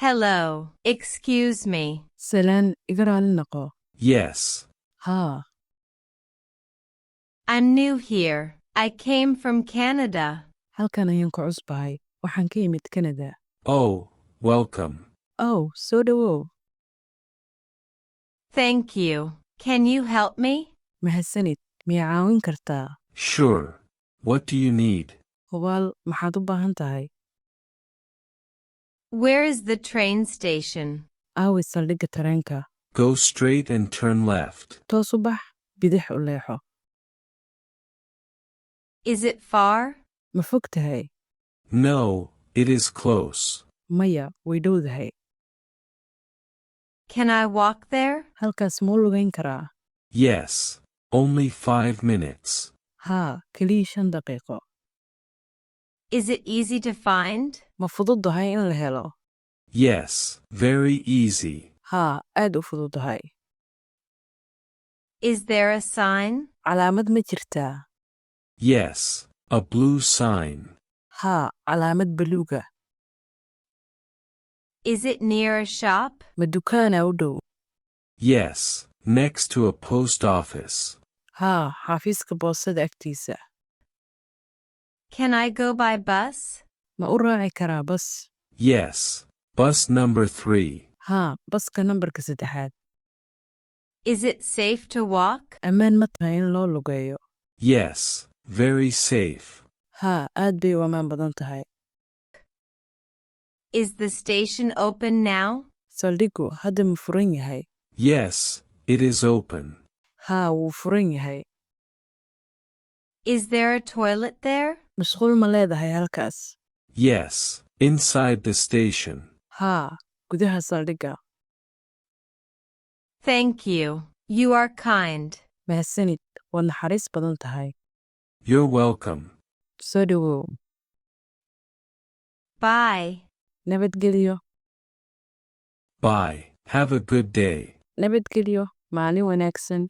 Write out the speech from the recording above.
Hello. Excuse me. Salaan iga raali noqo. Yes. Haa. I'm new here. I came from Canada. Halkan ayaan ku cusbahay. Waxaan ka imid Canada. Oh, welcome. Oh, soo dhawow. Thank you. Can you help me? Mahadsanid. Miyaa caawin kartaa? Sure. What do you need? Hubaal, maxaad u baahan tahay? Where is the train station? Aawi saldhigga tareenka. Go straight and turn left. Toos u bax, bidix u leexo. Is it far? Ma fog tahay? No, it is close. Maya, way dhowdahay. Can I walk there? Halkaas muu lugayn karaa? Yes. Only 5 minutes. Haa, keliya 5 daqiiqo. Is it easy to find? Ma fududahay in la helo? Yes, very easy. Haa, aad u fududahay. Is there a sign? Calaamad ma jirtaa? Yes, a blue sign. Haa, calaamad buluuga. Is it near a shop? Ma dukaana u dhow? Yes, next to a post office. Haa, xafiiska boostada agtiisa. Can I go by bus? Ma u raaci karaa bas? Yes, bus number 3. Haa, baska nambarka 3. Is it safe to walk? Ammaan ma tahay in loo lugeeyo? Yes, very safe. Haa, aad bay u ammaan badan tahay. Is the station open now? Saldhiggu hadda ma furan yahay? Yes, it is open. Haa, wuu furan yahay. Is there a toilet there? Mashquul ma leedahay halkaas? Yes, inside the station. Haa, gudaha saldhigga. Thank you. You are kind. Mahadsanid, waad naxariis badan tahay. You're welcome. Soo dhawow. Bye. Nabadgelyo. Bye. Have a good day. Nabadgelyo. Maalin wanaagsan.